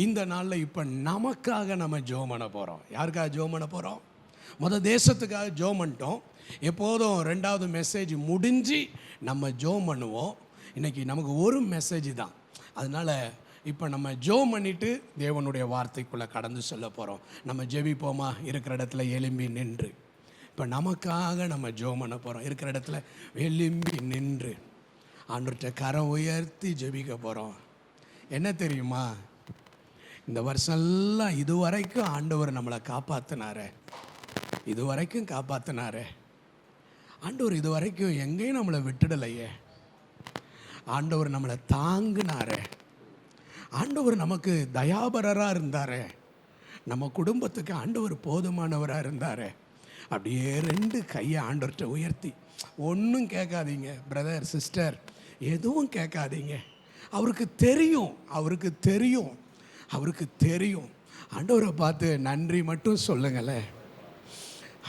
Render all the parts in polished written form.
இந்த நாளில் இப்போ நமக்காக நம்ம ஜெபம் பண்ண போகிறோம். யாருக்காக ஜெபம் பண்ண போகிறோம்? தேசத்துக்காக ஜெபம் பண்ணிட்டோம். எப்போதும் 2வது மெசேஜ் முடிஞ்சு நம்ம ஜெபம் பண்ணுவோம். இன்றைக்கி நமக்கு ஒரு மெசேஜ் தான். அதனால் இப்போ நம்ம ஜெபம் பண்ணிவிட்டு தேவனுடைய வார்த்தைக்குள்ளே கடந்து சொல்ல போகிறோம். நம்ம ஜெபிப்போமா? இருக்கிற இடத்துல எலும்பி நின்று இப்போ நமக்காக நம்ம ஜெபம் பண்ண போகிறோம். இருக்கிற இடத்துல எலும்பி நின்று ஆண்டவர்கிட்ட கரம் உயர்த்தி ஜெபிக்க போகிறோம். என்ன தெரியுமா, இந்த வருஷம்லாம் இதுவரைக்கும் ஆண்டவர் நம்மளை காப்பாற்றினாரே, இதுவரைக்கும் காப்பாற்றினாரே. ஆண்டவர் இதுவரைக்கும் எங்கேயும் நம்மளை விட்டுடலையே. ஆண்டவர் நம்மளை தாங்கினாரே. ஆண்டவர் நமக்கு தயாபரராக இருந்தாரே. நம்ம குடும்பத்துக்கு ஆண்டவர் போதுமானவராக இருந்தாரே. அப்படியே 2 கையை ஆண்டவர்கிட்ட உயர்த்தி, ஒன்றும் கேட்காதீங்க பிரதர் சிஸ்டர், எதுவும் கேட்காதீங்க. அவருக்கு தெரியும், அவருக்கு தெரியும், அவருக்கு தெரியும். ஆண்டவரை பார்த்து நன்றி மட்டும் சொல்லுங்களேன்.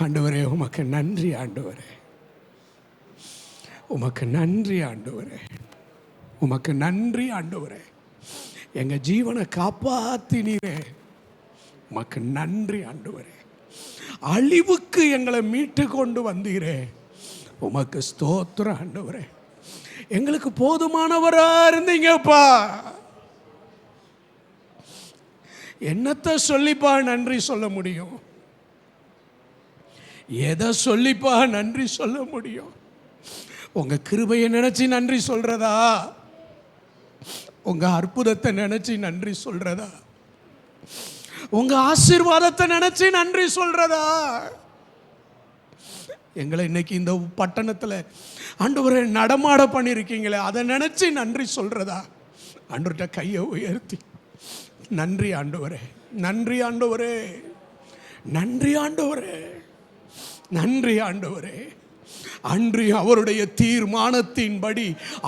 ஆண்டவரே உமக்கு நன்றி, ஆண்டவரே உமக்கு நன்றி, ஆண்டவரே உமக்கு நன்றி, ஆண்டவரே எங்கள் ஜீவனை காப்பாத்தினீரே, உமக்கு நன்றி ஆண்டவரே. அழிவுக்கு எங்களை மீட்டு கொண்டு வந்தீரே, உமக்கு ஸ்தோத்திரம் ஆண்டவரே. எங்களுக்கு போதுமானவரா இருந்தீங்கப்பா. என்னத்தை சொல்லிப்பா நன்றி சொல்ல முடியும்? எதை சொல்லிப்பா நன்றி சொல்ல முடியும்? உங்க கிருபையை நினைச்சு நன்றி சொல்றதா? உங்க அற்புதத்தை நினைச்சு நன்றி சொல்றதா? உங்க ஆசீர்வாதத்தை நினைச்சு நன்றி சொல்றதா? எங்களை இன்னைக்கு இந்த பட்டணத்தில் ஆண்டவரே நடமாட பண்ணியிருக்கீங்களே, அதை நினைச்சு நன்றி சொல்றதா? ஆண்டவர்கிட்ட கையை உயர்த்தி நன்றி ஆண்டவரே, நன்றி ஆண்டவரே, நன்றி ஆண்டவரே, நன்றி ஆண்டவரே. அன்று அவருடைய தீர்மானத்தின்படி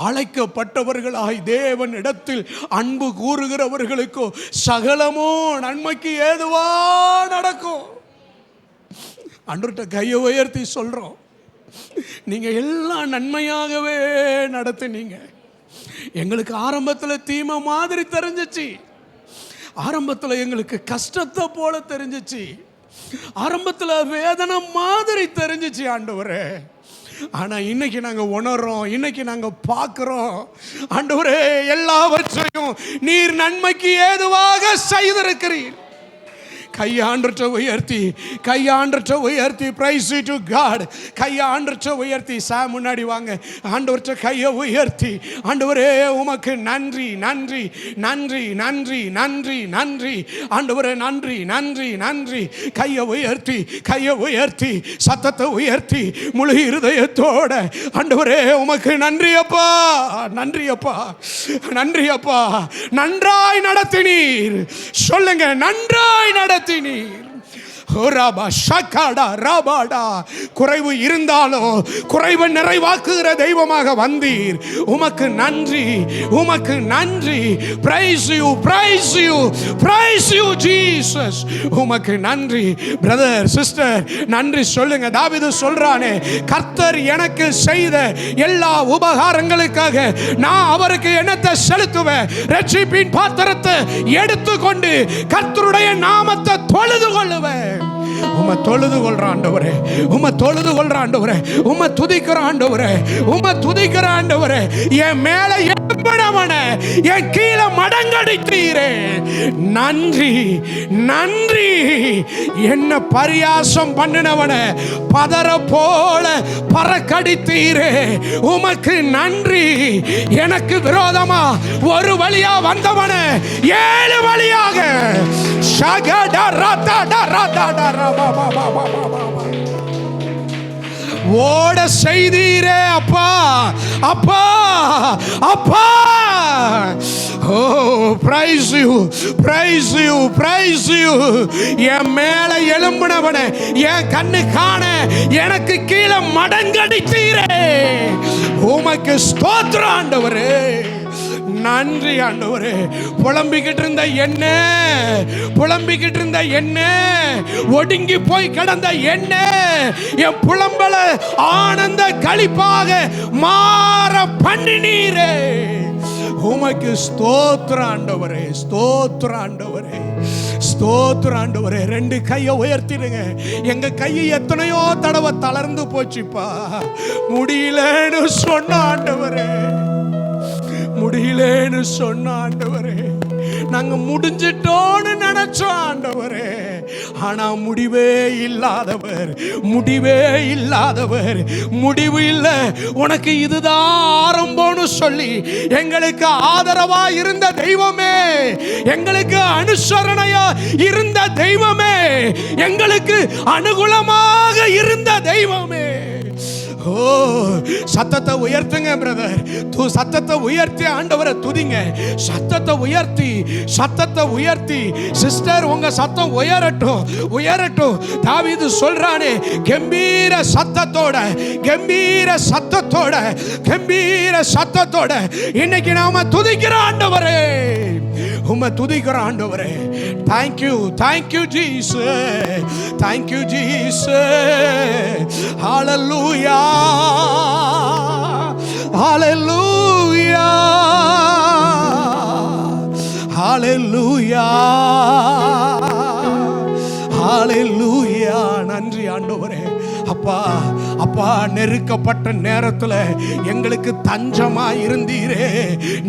அழைக்கப்பட்டவர்களாய் தேவன் இடத்தில் அன்பு கூறுகிறவர்களுக்கோ சகலமோ நன்மைக்கு ஏதுவா நடக்கும். அன்றுட்ட கையை உயர்த்தி சொல்றோம், நீங்க எல்லாம் நன்மையாகவே நடத்தினீங்க. எங்களுக்கு ஆரம்பத்தில் தீமை மாதிரி தெரிஞ்சிச்சு, ஆரம்பத்தில் எங்களுக்கு கஷ்டத்தை போல தெரிஞ்சிச்சு, ஆரம்பத்தில் வேதனை மாதிரி தெரிஞ்சிச்சு ஆண்டவரே. ஆனா இன்னைக்கு நாங்க உணர்றோம், இன்னைக்கு நாங்க பார்க்கிறோம் ஆண்டவரே, எல்லாவற்றையும் நீர் நன்மைக்கு ஏதுவாக செய்திருக்கிறீர். கையாண்டற்ற உயர்த்தி, கையாண்டற்ற உயர்த்தி, பிரைஸ் டு காட். கையாண்டற்ற உயர்த்தி, சாம் முன்னாடி வாங்க. ஆண்டவற்ற கையை உயர்த்தி, ஆண்டவரே உமக்கு நன்றி நன்றி நன்றி நன்றி நன்றி நன்றி ஆண்டவரே, நன்றி நன்றி நன்றி. கையை உயர்த்தி, கையை உயர்த்தி, சத்தத்தை உயர்த்தி, முழு இருதயத்தோட ஆண்டவரே உமக்கு நன்றி அப்பா, நன்றி அப்பா, நன்றி அப்பா. நன்றாய் நடத்தினீர், சொல்லுங்க, நன்றாய் நடத்தினீர். குறைவு இருந்தாலும் குறைவை நிறைவாக்குகிற தெய்வமாக வந்தீர். உமக்கு நன்றி, உமக்கு நன்றி. Price you, praise you, praise you Jesus. உமக்கு நன்றி. பிரதர் சிஸ்டர் நன்றி சொல்லுங்க. தாவீது சொல்றானே, கர்த்தர் எனக்கு செய்த எல்லா உபகாரங்களுக்காக நான் அவருக்கு என்னத்தை செலுத்துவேன்? ரட்சிப்பின் பாத்திரத்தை எடுத்துக்கொண்டு கர்த்தருடைய நாமத்தை தொழுது கொள்ளுவேன். உம்மை தொழுது கொள்ற ஆண்டவரே, உம்மை தொழுது கொள்ற ஆண்டவரே, உம்மை துதிக்கிற ஆண்டவரே, உம்மை துதிக்கிற ஆண்டவரே. என் மேல எழும்பினவன என் கீழே மடங்கடித்தீரே, நன்றி நன்றி. என்ன பரியாசம் பண்ணினவன பதற போல பறக்கடித்தீரே, உமக்கு நன்றி. எனக்கு விரோதமா ஒரு வழியா வந்தவன 7 வழியாக ஓட செய்தீரே அப்பா, அப்பா, அப்பா. Oh praise you, praise you, praise you. என் மேல எழும்பினவன என் கண்ணு காண எனக்கு கீழே மடங்கடித்தீரே, உமக்கு ஸ்தோத்திரம் ஆண்டவரே. நன்றி ஆண்டவரே. புலம்பிக்கிட்டு இருந்த என்ன, புலம்பிக்கிட்டு இருந்த என்ன, ஒடுங்கி போய் கிடந்த என்ன, என் புலம்பல ஆனந்த களிப்பாக மாற பண்ணினீரே, உமக்கு ஸ்தோத்திர ஆண்டவரே, ஸ்தோத்திர ஆண்டவரே, ஸ்தோத்திர ஆண்டவரே. 2 கையை உயர்த்திடுங்க. எங்க கையை எத்தனையோ தடவை தளர்ந்து போச்சுப்பா, முடியலன்னு சொன்ன ஆண்டவரே, முடியலன்னு சொன்ன ஆண்டவரே. நாங்க முடிஞ்சிட்டோன்னு நினைச்சோம் ஆண்டவரே, ஆனா முடிவே இல்லாதவர், முடிவே இல்லாதவர், முடிவு இல்லை உனக்கு இதுதான் ஆரம்பம்னு சொல்லி எங்களுக்கு ஆதரவா இருந்த தெய்வமே, எங்களுக்கு அனுசரணையா இருந்த தெய்வமே, எங்களுக்கு அனுகூலமாக இருந்த தெய்வமே. ஓ, சத்தத்தை உயர்த்துங்க பிரதர், சத்தத்தை உயர்த்தி ஆண்டவரை துதிங்க. சத்தத்தை உயர்த்தி, சத்தத்தை உயர்த்தி சிஸ்டர், உங்க சத்தம் உயரட்டும், உயரட்டும். தாவீது சொல்றானே, கம்பீர சத்தத்தோட, கம்பீர சத்தத்தோட, கம்பீர சத்தத்தோட இன்னைக்கு நாம துதிக்கிற ஆண்டவரே, உம்மை துதிக்கிற ஆண்டவரே. Thank you, thank you Jesus, thank you Jesus. ஹalleluya, ஹalleluya, ஹalleluya, ஹalleluya. நன்றி ஆண்டவரே. அப்பா, அப்பா, நெருக்கப்பட்ட நேரத்தில் எங்களுக்கு தஞ்சமா இருந்தீரே,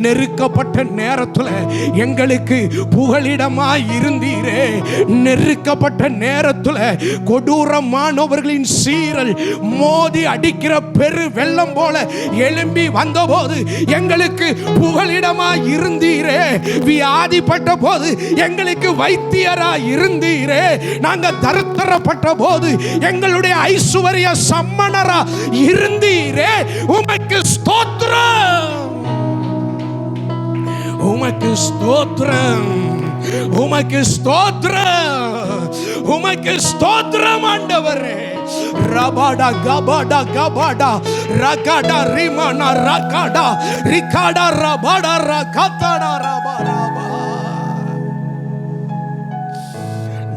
நெருக்கப்பட்ட நேரத்தில் எங்களுக்கு புகலிடமா இருந்தீரே, நெருக்கப்பட்ட நேரத்தில் கொடூரமானவர்களின் சீரல் மோதி அடிக்கிற பெரு வெள்ளம் போல எழும்பி வந்தபோது எங்களுக்கு புகலிடமா இருந்தீரே, வியாதிப்பட்ட போது எங்களுக்கு வைத்தியரா இருந்தீரே, நாங்க தரித்திரப்பட்ட போது எங்களுடைய ஐசுவரிய சம்மனரா இருந்தீரே. உமக்கு ஸ்தோத்திரம், உமக்கு ஸ்தோத்திரம், உமக்கு ஸ்தோத்திரம், உமக்கு ஸ்தோத்திரம் ஆண்டவரே. ரபாடா கபாடா கபாடா ரகாடா ரிமானா ரகாடா ரிகாடா ரபாடா ரகாடா ரபாடா.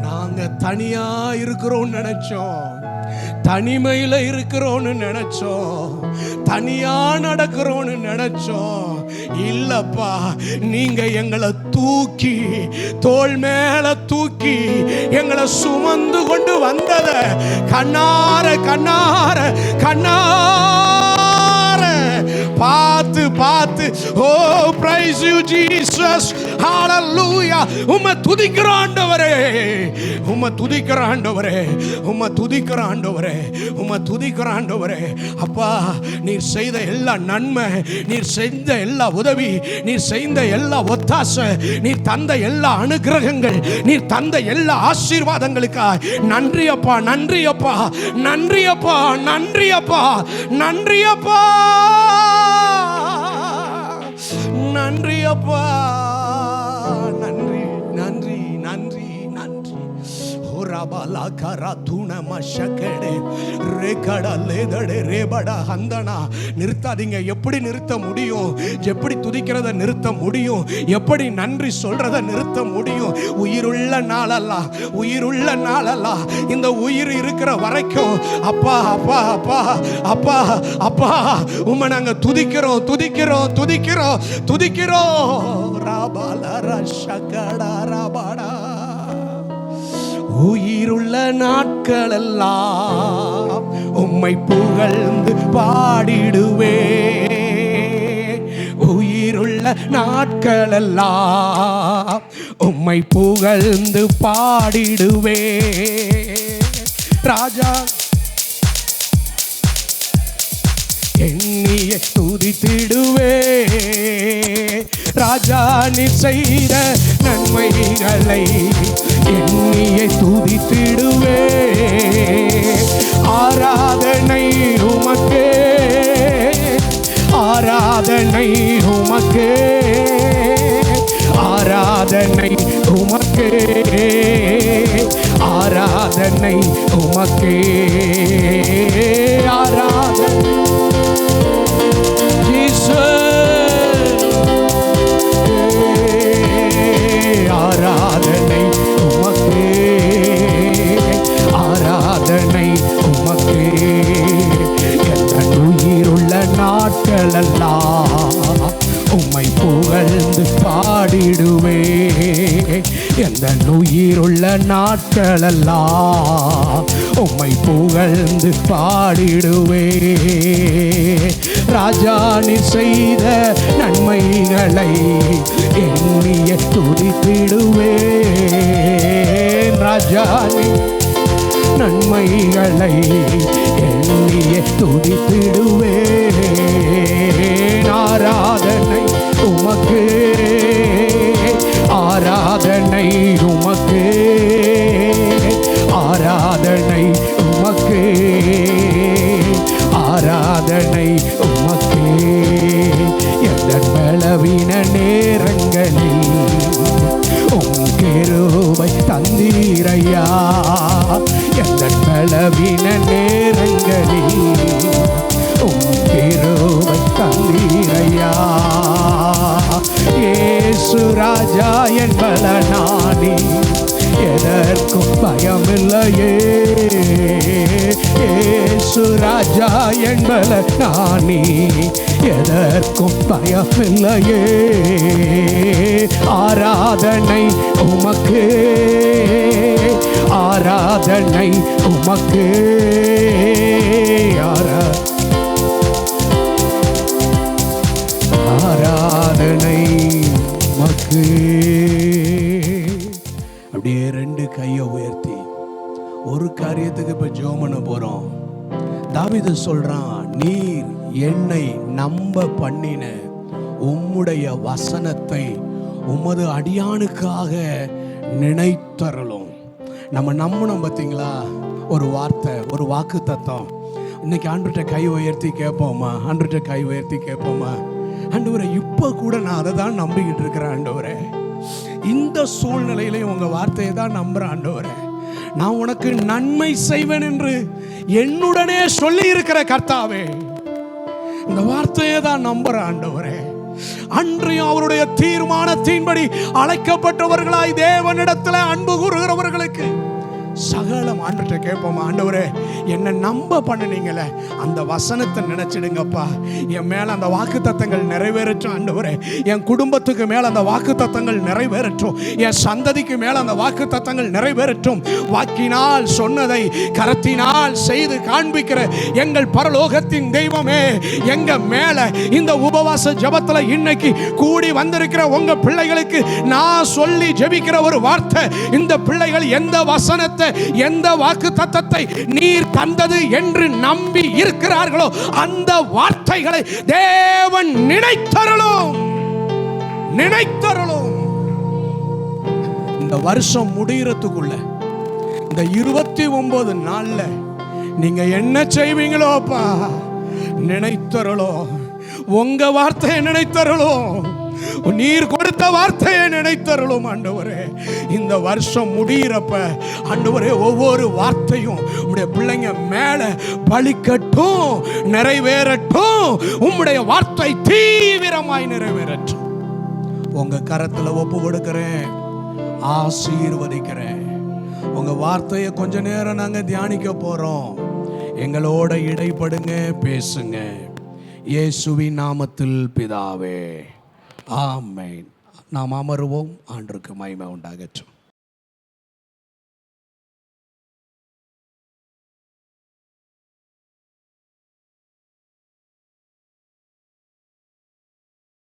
நாங்க தனியா இருக்கிறோம் நினைச்சோம், தனிமையில இருக்கிறோன்னு நினைச்சோம், தனியா நடக்கிறோன்னு நினைச்சோம். இல்லப்பா, நீங்க எங்களை தூக்கி, தோள் மேல தூக்கி எங்களை சுமந்து கொண்டு வந்தத கண்ணார கண்ணார கண்ணார பார்த்து பார்த்து, ஓ பிரைஸ் யூ ஜீசஸ், ஹalleluya. உம்மை துதிக்கிற ஆண்டவரே, உம்மை துதிக்கிற ஆண்டவரே, உம்மை துதிக்கிற ஆண்டவரே, உம்மை துதிக்கிற ஆண்டவரே. அப்பா, நீர் செய்த எல்லா நன்மை, நீர் செய்த எல்லா உதவி, நீர் செய்த எல்லா ஒத்தாசை, நீர் தந்த எல்லா அனுகிரகங்கள், நீர் தந்த எல்லா ஆசீர்வாதங்களுக்காக நன்றி அப்பா, நன்றி அப்பா, நன்றி அப்பா, நன்றி அப்பா, நன்றி அப்பா, நன்றி அப்பா, நன்றி, நன்றி, நன்றி, நன்றி. ஹோராபாலா கரா தூண மஷகடே ரேகடா லேதடே ரேபடா ஹந்தனா. நிறுத்தாதீங்க. எப்படி நிறுத்த முடியும்? எப்படி துதிக்கிறத நிறுத்த முடியும்? எப்படி நன்றி சொல்றத நிறுத்த முடியும்? உயிருள்ள நாளெல்லாம், உயிருள்ள நாளெல்லாம், இந்த உயிர் இருக்கிற வரைக்கும் அப்பா, அப்பா, அப்பா, அப்பா, அப்பா, உம்மை நாங்க துதிக்கிறோம், துதிக்கிறோம், துதிக்கிறோம், துதிக்கிறோம். ராபாலா ரஷகடா ராபாடா. உயிருள்ள நாட்களெல்லாம் உம்மை புகழ்ந்து பாடிடுவே, உயிருள்ள நாட்களெல்லாம் உம்மை புகழ்ந்து பாடிடுவே. ராஜா எண்ணிய துதித்திடுவே, ராஜா நீ செய்த நன்மைகளை எண்ணிய துதித்திடுவே. ஆராதனை உமக்கே, ஆராதனை உமக்கே, ஆராதனை உமக்கே, ஆராதனை உமக்கே, ஆராதனை ஆராதனை உமக்கே, ஆராதனை உமக்கே. எந்த உயிருள்ள நாட்களெல்லாம் உம்மை புகழ்ந்து பாடிடுவே. எந்த உயிருள்ள நாட்களெல்லாம் உம்மை புகழ்ந்து பாடிடுவே. ராஜா நீர் செய்த நன்மைகளை எண்ணிய துதித்திடுவே. ராஜா நன்மைகளை எண்ணிய துதித்திடுவே. ஆராதனை உமக்கு, ஆராதனை உமக்கு, ஆராதனை உமக்கு, ஆராதனை உமக்கு. எந்த பலவீன நேரங்களில் உம் கிருபை தந்தீரையா. எந்த பலவீன நேரங்களில் உம் கிருபை தந்தீரையா. இயேசு ராஜா என் பலனானி, எதற்கும் பயமில்லையே. இயேசு ராஜா என் பலனானி, எதற்கும் பயமில்லையே. ஆராதனை உமக்கு, ஆராதனை உமக்கு, ஆராதனை உமக்கு. அப்படியே ரெண்டு கையை உயர்த்தி ஒரு காரியத்துக்கு இப்ப ஜெபம் பண்ண போறோம். தாவீது சொல்றான், நீர் என்னை நம்ப பண்ணின உம்முடைய வசனத்தை உமது அடியானுக்காக நினைத்தருளும். நம்ம நம்பணும் பார்த்தீங்களா, ஒரு வார்த்தை, ஒரு வாக்கு தத்தம். இன்னைக்கு ஆண்டவர்கிட்ட கை உயர்த்தி கேட்போமா? ஆண்டவர்கிட்ட கை உயர்த்தி கேட்போமா? ஆண்டவரே, இப்போ கூட நான் அதை தான் நம்பிக்கிட்டு இருக்கிறேன். ஆண்டவரே, இந்த சூழ்நிலையிலையும் உங்க வார்த்தையை தான் நம்புறேன். ஆண்டவரே, நான் உனக்கு நன்மை செய்வேன் என்று என்னுடனே சொல்லி இருக்கிற கர்த்தாவே, இந்த வார்த்தையை தான் நம்புறேன். ஆண்டவரே, அன்றையும் அவருடைய தீர்மானத்தின்படி அழைக்கப்பட்டவர்களாய் தேவனிடத்தில் அன்பு கூறுகிறவர்களுக்கு சகலம் ஆண்டவர்கிட்ட கேட்போம். ஆண்டவரே, என்னை நம்ப பண்ணினீங்களே, அந்த வசனத்தை நினைச்சிடுங்கப்பா. என் மேல அந்த வாக்கு தத்தங்கள் நிறைவேறட்டும். ஆண்டவரே, என் குடும்பத்துக்கு மேல அந்த வாக்கு தத்தங்கள் நிறைவேறட்டும். என் சந்ததிக்கு மேல அந்த வாக்கு தத்தங்கள் நிறைவேறட்டும். வாக்கினால் சொன்னதை கரத்தினால் செய்து காண்பிக்கிற எங்கள் பரலோகத்தின் தெய்வமே, எங்க மேல இந்த உபவாச ஜபத்துல இன்னைக்கு கூடி வந்திருக்கிற உங்க பிள்ளைகளுக்கு நான் சொல்லி ஜெபிக்கிற ஒரு வார்த்தை, இந்த பிள்ளைகள் எந்த வசனத்தை, எந்த வாக்கு தத்தத்தை நீர் தந்தது என்று நம்பி இருக்கிறார்களோ அந்த வார்த்தைகளை தேவன் நினைத்தருளும், நினைத்தருளும். இந்த வருஷம் முடிகிறதுக்குள்ள இந்த 29 நாள்ல நீங்க என்ன செய்வீங்களோ அப்பா, நினைத்தருளும். உங்க வார்த்தையை நினைத்தருளும், நீர் கொடுத்த வார்த்தையை நினைத்தருளும். ஆண்டவரே, இந்த வருஷம் முடிகிறப்ப ஆண்டவரே, ஒவ்வொரு வார்த்தையும் உம்முடைய பிள்ளைங்க மேல பலிக்கட்டும், நிறைவேறட்டும். உம்முடைய வார்த்தை தீவிரமாய் நிறைவேறட்டும். உங்க கரத்துல ஒப்பு கொடுக்கிறேன், ஆசீர்வதிக்கிறேன். உங்க வார்த்தையை கொஞ்ச நேரம் நாங்க தியானிக்க போறோம். எங்களோட இடைப்படுங்க, பேசுங்க. இயேசுவின் நாமத்தில் பிதாவே, ஆமென். நாம் அமருவோம். ஆண்டவருக்கு மகிமை உண்டாகட்டும்.